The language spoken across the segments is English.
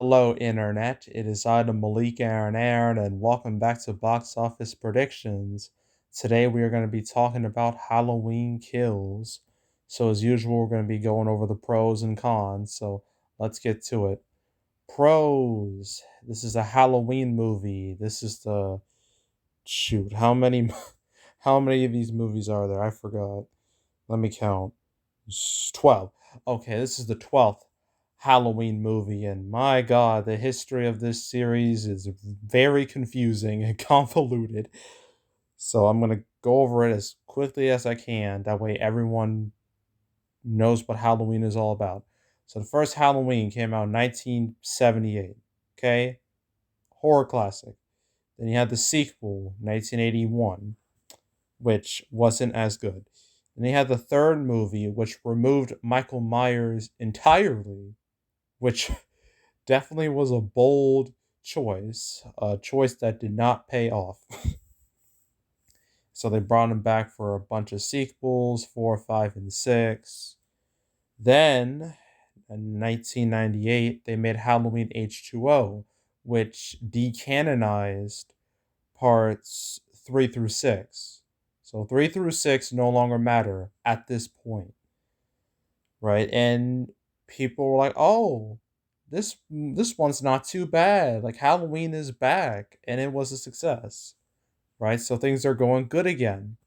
Hello, Internet. It is I, the Malik Aaron, and welcome back to Box Office Predictions. Today, we are going to be talking about Halloween Kills. So, as usual, we're going to be going over the pros and cons. So, let's get to it. Pros. This is a Halloween movie. This is the shoot. How many of these movies are there? I forgot. Let me count. 12. Okay, this is the 12th Halloween movie, and my god, the history of this series is very confusing and convoluted. So I'm going to go over it as quickly as I can. That way, everyone knows what Halloween is all about. So, the first Halloween came out in 1978. Okay? Horror classic. Then you had the sequel, 1981, which wasn't as good. And they had the third movie, which removed Michael Myers entirely, which definitely was a bold choice, a choice that did not pay off. So they brought him back for a bunch of sequels, 4, 5, and 6. Then, in 1998, they made Halloween H2O, which decanonized parts 3 through 6. So 3 through 6 no longer matter at this point, right? And people were like, "Oh, this one's not too bad. Like Halloween is back and it was a success." Right? So things are going good again.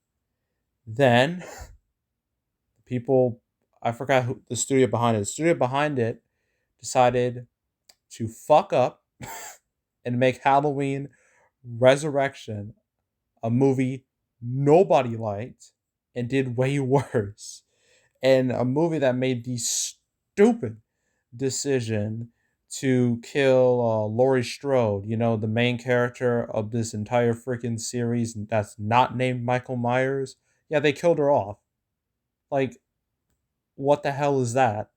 Then people I forgot who the studio behind it. The studio behind it decided to fuck up and make Halloween Resurrection a movie nobody liked and did way worse. And a movie that made the stupid decision to kill Laurie Strode, the main character of this entire freaking series that's not named Michael Myers. Yeah, they killed her off. Like, what the hell is that?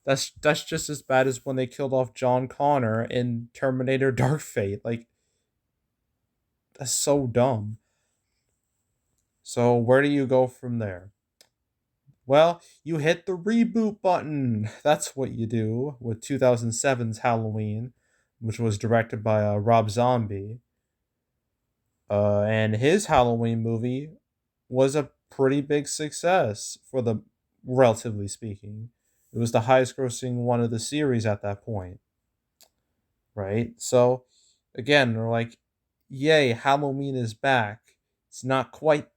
That's just as bad as when they killed off John Connor in Terminator Dark Fate. Like, that's so dumb. So where do you go from there? Well, you hit the reboot button. That's what you do with 2007's Halloween, which was directed by Rob Zombie. And his Halloween movie was a pretty big success for the relatively speaking. It was the highest grossing one of the series at that point, right? So again, they're like, yay, Halloween is back. It's not quite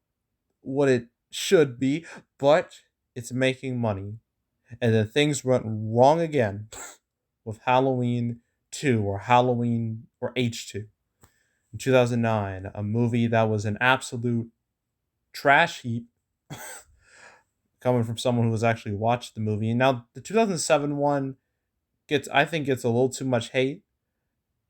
what it should be, but it's making money. And then things went wrong again with Halloween 2 or Halloween or H2 in 2009, a movie that was an absolute trash heap coming from someone who has actually watched the movie. Now, the 2007 one I think gets a little too much hate.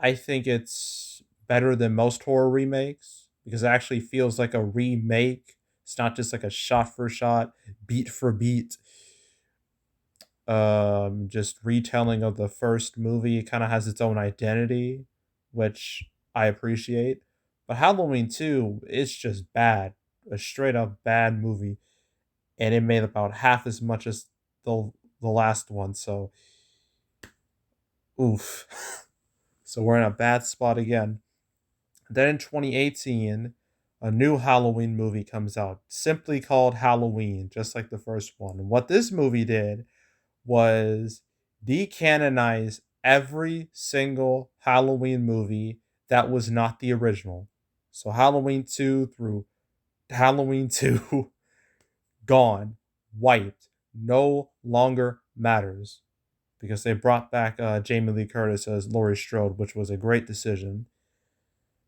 I think it's better than most horror remakes because it actually feels like a remake. It's not just like a shot for shot, beat for beat just retelling of the first movie. It kind of has its own identity, which I appreciate. But Halloween 2, it's just bad. A straight up bad movie. And it made about half as much as the last one, so oof. So we're in a bad spot again. Then in 2018, a new Halloween movie comes out, simply called Halloween, just like the first one. And what this movie did was decanonize every single Halloween movie that was not the original. So Halloween 2 through Halloween 2 gone, wiped, no longer matters because they brought back Jamie Lee Curtis as Laurie Strode, which was a great decision.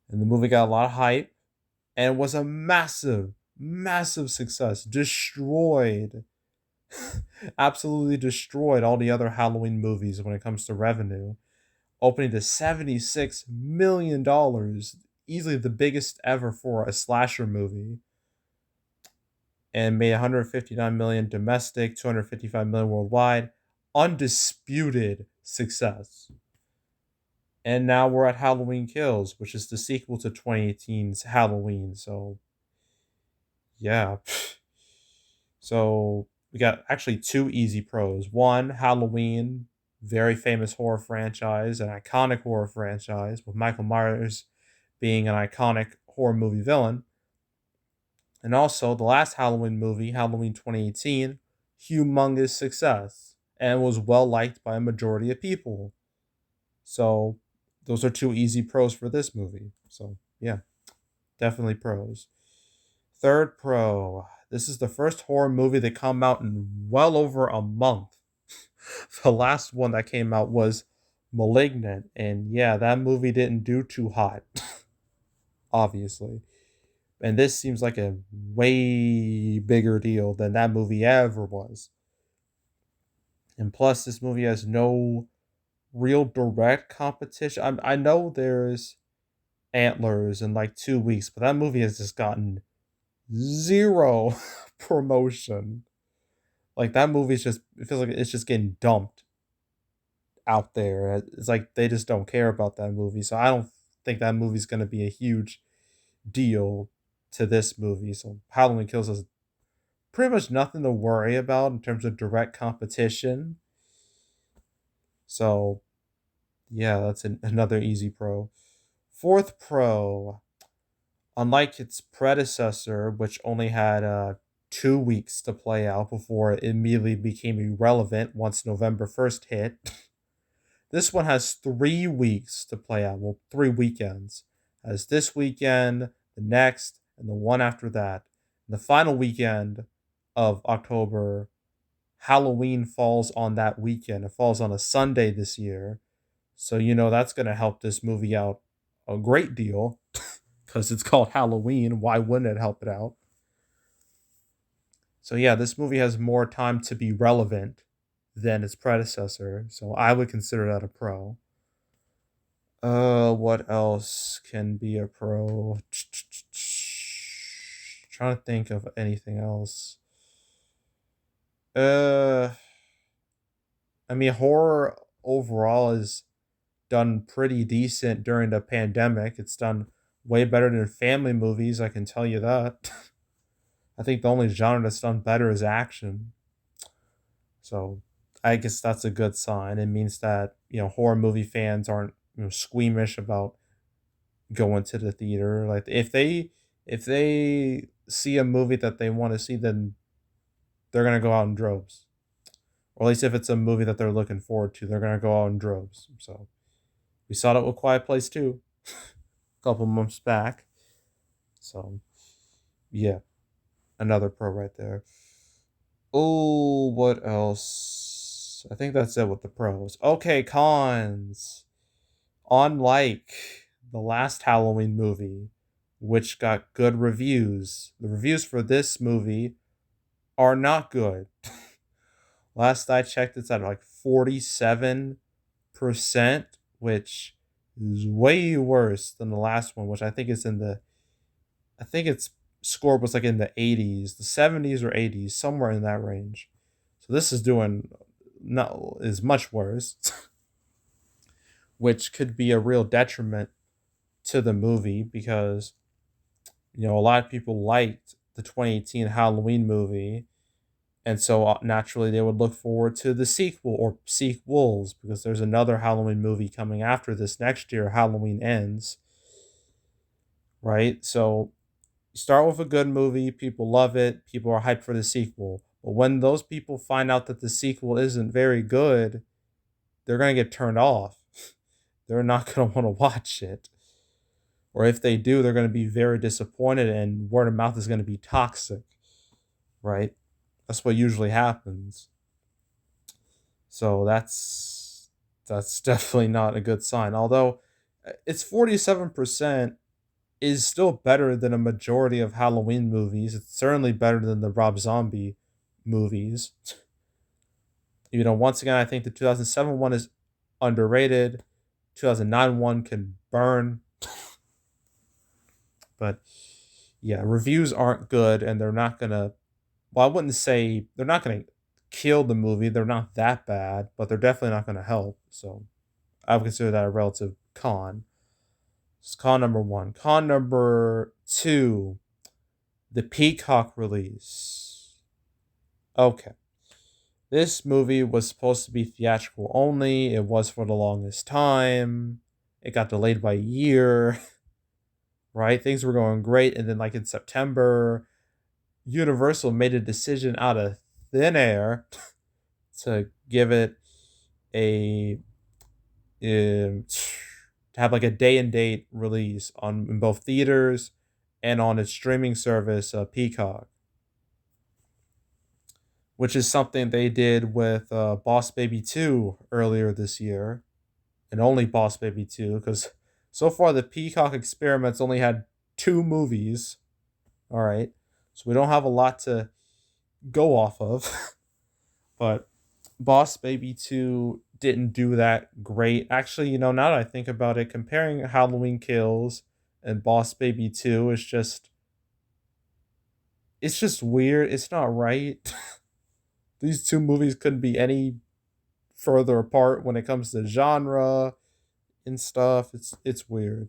And the movie got a lot of hype and was a massive, massive success. Destroyed, absolutely destroyed all the other Halloween movies when it comes to revenue, opening to $76 million, easily the biggest ever for a slasher movie, and made 159 million domestic, 255 million worldwide. Undisputed success. And now we're at Halloween Kills, which is the sequel to 2018's Halloween. So, yeah. So, we got actually two easy pros. One, Halloween, very famous horror franchise, an iconic horror franchise, with Michael Myers being an iconic horror movie villain. And also, the last Halloween movie, Halloween 2018, humongous success and was well liked by a majority of people. So, those are two easy pros for this movie. So, yeah, definitely pros. Third pro. This is the first horror movie that come out in well over a month. The last one that came out was Malignant, and yeah, that movie didn't do too hot, obviously. And this seems like a way bigger deal than that movie ever was. And plus, this movie has no real direct competition. I know there's Antlers in like 2 weeks, but that movie has just gotten zero promotion. Like that movie's just it feels like it's just getting dumped out there. It's like they just don't care about that movie. So I don't think that movie's gonna be a huge deal to this movie. So Halloween Kills is pretty much nothing to worry about in terms of direct competition. So yeah, that's another easy pro. Fourth pro, unlike its predecessor, which only had 2 weeks to play out before it immediately became irrelevant once November 1st hit, this one has 3 weeks to play out. Well, 3 weekends. As this weekend, the next, and the one after that. And the final weekend of October, Halloween falls on that weekend. It falls on a Sunday this year. So, that's going to help this movie out a great deal because it's called Halloween. Why wouldn't it help it out? So, yeah, this movie has more time to be relevant than its predecessor. So, I would consider that a pro. What else can be a pro? Trying to think of anything else. Uh, I mean, horror overall is done pretty decent during the pandemic. It's done way better than family movies, I can tell you that. I think the only genre that's done better is action. So I guess that's a good sign. It means that, horror movie fans aren't, squeamish about going to the theater. Like if they see a movie that they want to see, then they're gonna go out in droves. Or at least if it's a movie that they're looking forward to, they're gonna go out in droves. So we saw that with Quiet Place too, a couple months back. So yeah, another pro right there. Oh, what else? I think that's it with the pros. Okay, cons. Unlike the last Halloween movie, which got good reviews, the reviews for this movie are not good. Last I checked, it's at like 47%, which is way worse than the last one, which I think its score was like in the 80s, the 70s or 80s, somewhere in that range. So this is doing not is much worse, which could be a real detriment to the movie because a lot of people liked the 2018 Halloween movie, and so naturally they would look forward to the sequel or sequels because there's another Halloween movie coming after this next year. Halloween Ends, right? So you start with a good movie, people love it, people are hyped for the sequel. But when those people find out that the sequel isn't very good, they're gonna get turned off. They're not gonna want to watch it. Or if they do, they're gonna be very disappointed and word of mouth is gonna be toxic, right? That's what usually happens. So that's definitely not a good sign. Although it's 47% is still better than a majority of Halloween movies. It's certainly better than the Rob Zombie movies. Once again, I think the 2007 one is underrated. 2009 one can burn. But yeah, reviews aren't good and they're not going to, well, I wouldn't say they're not going to kill the movie. They're not that bad, but they're definitely not going to help. So I would consider that a relative con. It's con number one. Con number two, the Peacock release. Okay. This movie was supposed to be theatrical only. It was for the longest time. It got delayed by a year, right? Things were going great. And then, like in September, Universal made a decision out of thin air to give it a to have like a day and date release on in both theaters and on its streaming service, Peacock, which is something they did with Boss Baby 2 earlier this year, and only Boss Baby 2, because so far the Peacock experiments only had two movies. All right, so we don't have a lot to go off of, but Boss Baby 2 didn't do that great. Actually, now that I think about it, comparing Halloween Kills and Boss Baby 2 is just it's just weird. It's not right. These two movies couldn't be any further apart when it comes to genre and stuff. It's weird.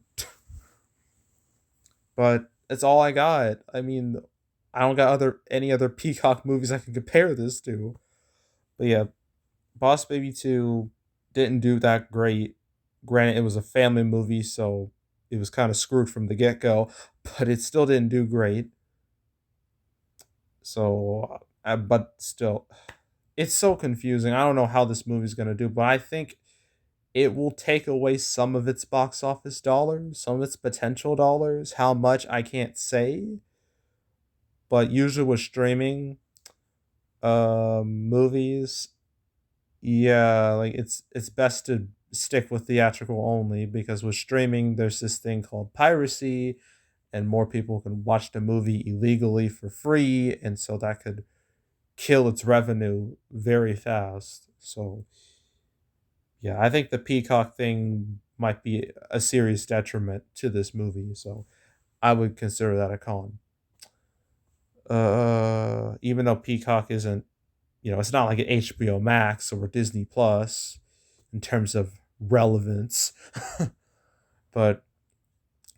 But it's all I got. I mean, I don't got any other Peacock movies I can compare this to. But yeah, Boss Baby 2 didn't do that great. Granted, it was a family movie, so it was kind of screwed from the get go, but it still didn't do great. So, but still, it's so confusing. I don't know how this movie's going to do, but I think it will take away some of its box office dollars, some of its potential dollars. How much, I can't say. But usually with streaming movies, yeah, like it's best to stick with theatrical only, because with streaming there's this thing called piracy, and more people can watch the movie illegally for free, and so that could kill its revenue very fast. So yeah, I think the Peacock thing might be a serious detriment to this movie. So I would consider that a con. Even though Peacock isn't, it's not like an HBO Max or Disney Plus in terms of relevance, but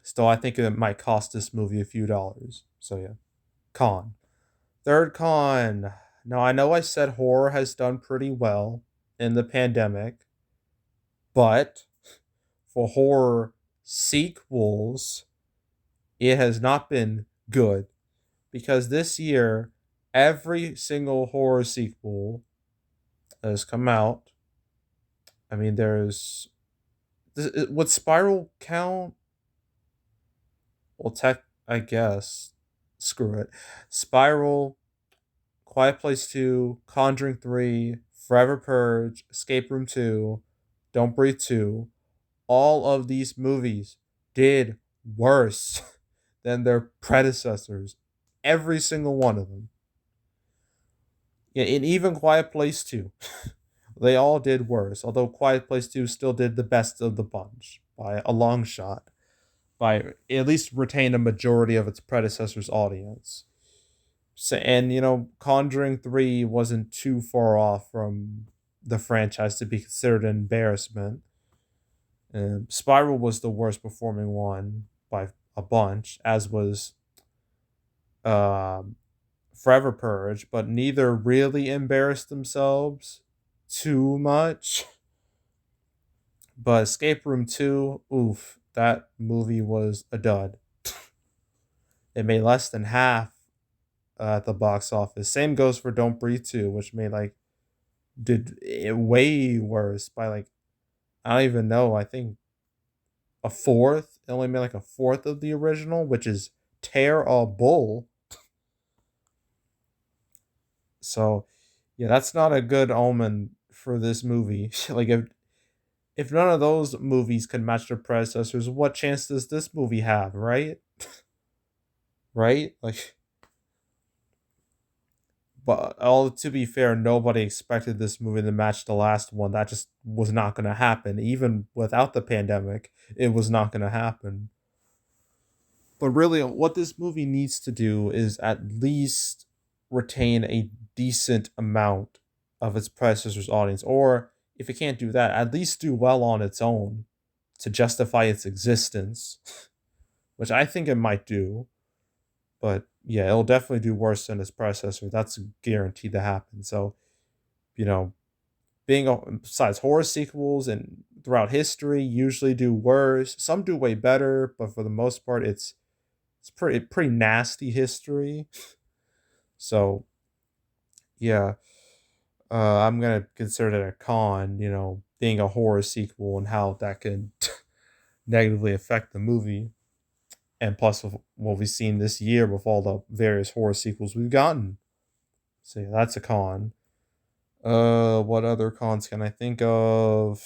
still, I think it might cost this movie a few dollars. So yeah, con. Third con. Now I know I said horror has done pretty well in the pandemic, but for horror sequels, it has not been good, because this year every single horror sequel has come out. I mean, would Spiral count? Well, tech, I guess. Screw it. Spiral, Quiet Place 2, Conjuring 3, Forever Purge, Escape Room 2, Don't Breathe 2. All of these movies did worse than their predecessors. Every single one of them. Yeah, and even Quiet Place 2. They all did worse, although Quiet Place 2 still did the best of the bunch by a long shot, by at least retain a majority of its predecessor's audience. So, and Conjuring 3 wasn't too far off from the franchise to be considered an embarrassment. Spiral was the worst performing one by a bunch, as was um, Forever Purge, but neither really embarrassed themselves too much. But Escape Room 2, oof, that movie was a dud. It made less than half at the box office. Same goes for Don't Breathe 2, which made did it way worse by I don't even know. I think a fourth. It only made like a fourth of the original, which is terrible. So yeah, that's not a good omen for this movie. Like if none of those movies can match their predecessors, what chance does this movie have, right? Right? Like, but all to be fair, nobody expected this movie to match the last one. That just was not going to happen. Even without the pandemic, it was not going to happen. But really, what this movie needs to do is at least retain a decent amount of its predecessor's audience. Or if it can't do that, at least do well on its own to justify its existence, which I think it might do. But yeah, it'll definitely do worse than its predecessor. That's guaranteed to happen. So you know, besides horror sequels and throughout history usually do worse. Some do way better, but for the most part, it's pretty nasty history. So yeah, I'm gonna consider that a con. Being a horror sequel and how that can negatively affect the movie. And plus, with what we've seen this year with all the various horror sequels we've gotten. So yeah, that's a con. What other cons can I think of?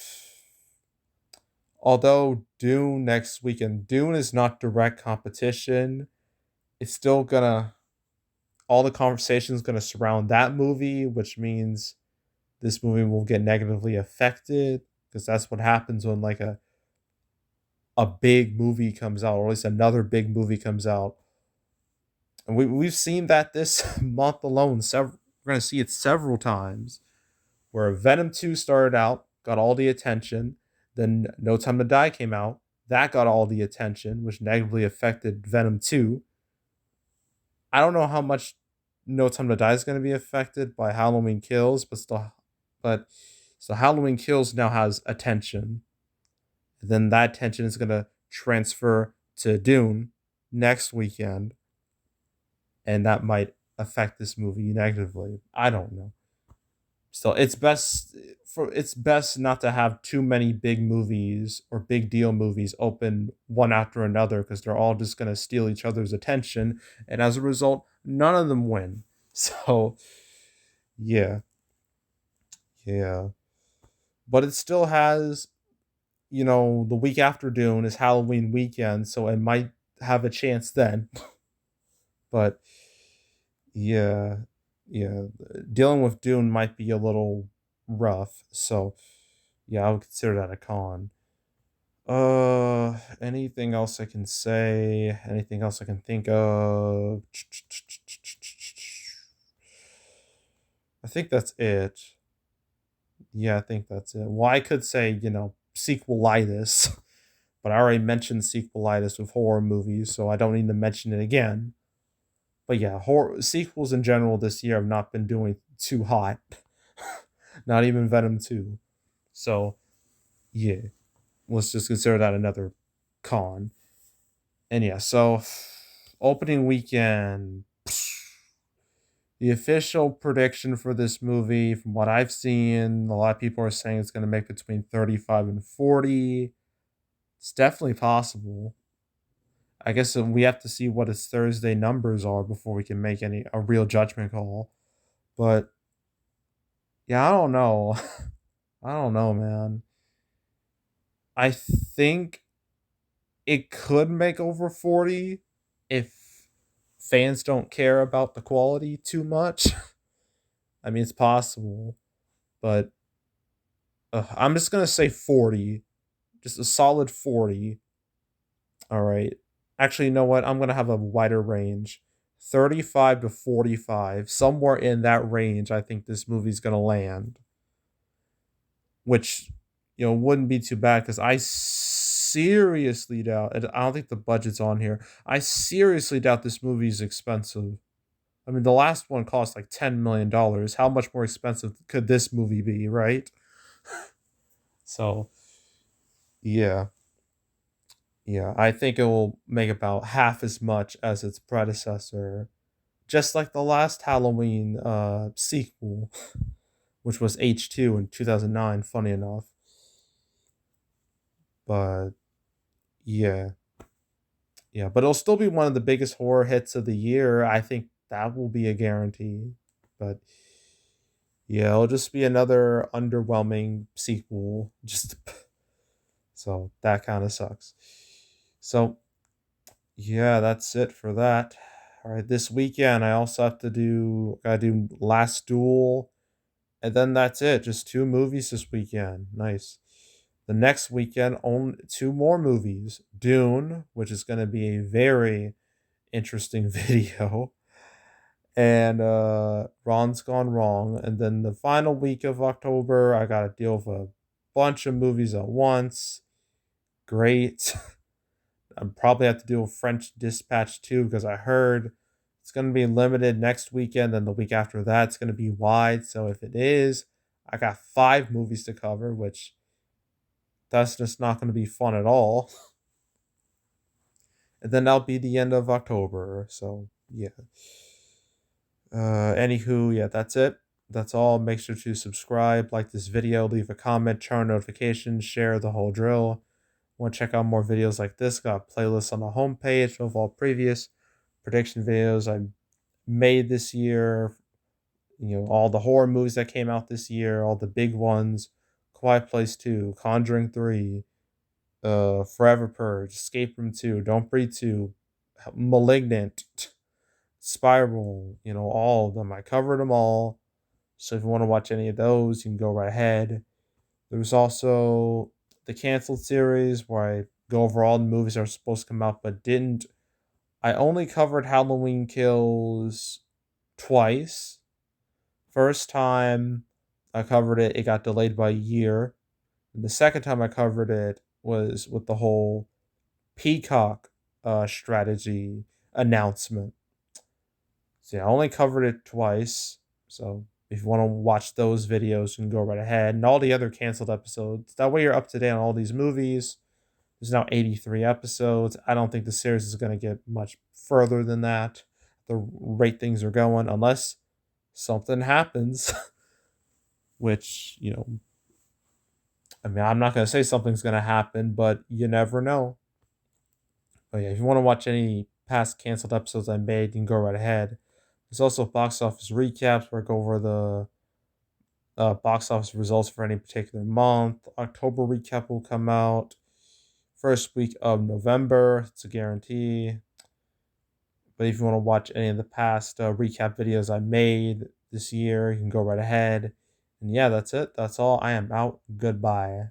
Although Dune next weekend, Dune is not direct competition. It's still gonna all the conversations gonna surround that movie, which means this movie will get negatively affected because that's what happens when like a big movie comes out, or at least another big movie comes out. And we've seen that this month alone. We're gonna see it several times where Venom 2 started out, got all the attention. Then No Time to Die came out. That got all the attention, which negatively affected Venom 2. I don't know how much No Time to Die is going to be affected by Halloween Kills, but so Halloween Kills now has attention. Then that attention is going to transfer to Dune next weekend, and that might affect this movie negatively. I don't know. So it's best not to have too many big movies or big deal movies open one after another because they're all just gonna steal each other's attention, and as a result, none of them win. So yeah, yeah, but it still has the week after Dune is Halloween weekend, so it might have a chance then. But yeah, yeah, dealing with Dune might be a little rough. So yeah, I would consider that a con. Anything else I can say? Anything else I can think of? I think that's it. Yeah, I think that's it. Well, I could say, sequelitis, but I already mentioned sequelitis with horror movies, so I don't need to mention it again. But yeah, horror sequels in general this year have not been doing too hot. Not even Venom 2. So, yeah, let's just consider that another con. And yeah, so opening weekend, the official prediction for this movie, from what I've seen, a lot of people are saying it's going to make between 35 and 40. It's definitely possible. I guess we have to see what its Thursday numbers are before we can make a real judgment call. But yeah, I don't know. I don't know, man. I think it could make over 40 if fans don't care about the quality too much. I mean, it's possible, but I'm just going to say 40. Just a solid 40. All right. Actually, you know what? I'm going to have a wider range. 35 to 45. Somewhere in that range, I think this movie's going to land. Which, wouldn't be too bad because I seriously doubt, and I don't think the budget's on here. I seriously doubt this movie is expensive. I mean, the last one cost like $10 million. How much more expensive could this movie be, right? So, yeah. Yeah, I think it will make about half as much as its predecessor, just like the last Halloween sequel, which was H2 in 2009, funny enough. But yeah, yeah, but it'll still be one of the biggest horror hits of the year. I think that will be a guarantee. But yeah, it'll just be another underwhelming sequel. Just so that kind of sucks. So yeah, that's it for that. All right, this weekend I also have to gotta do Last Duel, and then that's it. Just two movies this weekend. Nice. The next weekend, only two more movies. Dune, which is going to be a very interesting video, and Ron's Gone Wrong. And then the final week of October, I got to deal with a bunch of movies at once. Great. I probably have to do a French Dispatch too because I heard it's going to be limited next weekend, and the week after that it's going to be wide. So if it is, I got 5 movies to cover, which that's just not going to be fun at all. And then that'll be the end of October. So, yeah. Anywho, yeah, that's it. That's all. Make sure to subscribe, like this video, leave a comment, turn on notifications, share the whole drill. Want to check out more videos like this? Got a playlist on the homepage of all previous prediction videos I made this year. You know, all the horror movies that came out this year, all the big ones. Quiet Place 2, Conjuring 3, Forever Purge, Escape Room 2, Don't Breathe 2, Malignant, Spiral, you know, all of them. I covered them all. So if you want to watch any of those, you can go right ahead. There's also the canceled series where I go over all the movies that are supposed to come out but didn't. I only covered Halloween Kills twice. First time I covered it, it got delayed by a year. And the second time I covered it was with the whole Peacock strategy announcement. So yeah, I only covered it twice. So if you want to watch those videos, you can go right ahead. And all the other canceled episodes. That way you're up to date on all these movies. There's now 83 episodes. I don't think the series is going to get much further than that. The rate things are going, unless something happens, which, you know, I mean, I'm not going to say something's going to happen, but you never know. But yeah, if you want to watch any past canceled episodes I made, you can go right ahead. There's also box office recaps where I go over the box office results for any particular month. October recap will come out first week of November. It's a guarantee. But if you want to watch any of the past recap videos I made this year, you can go right ahead. And yeah, that's it. That's all. I am out. Goodbye.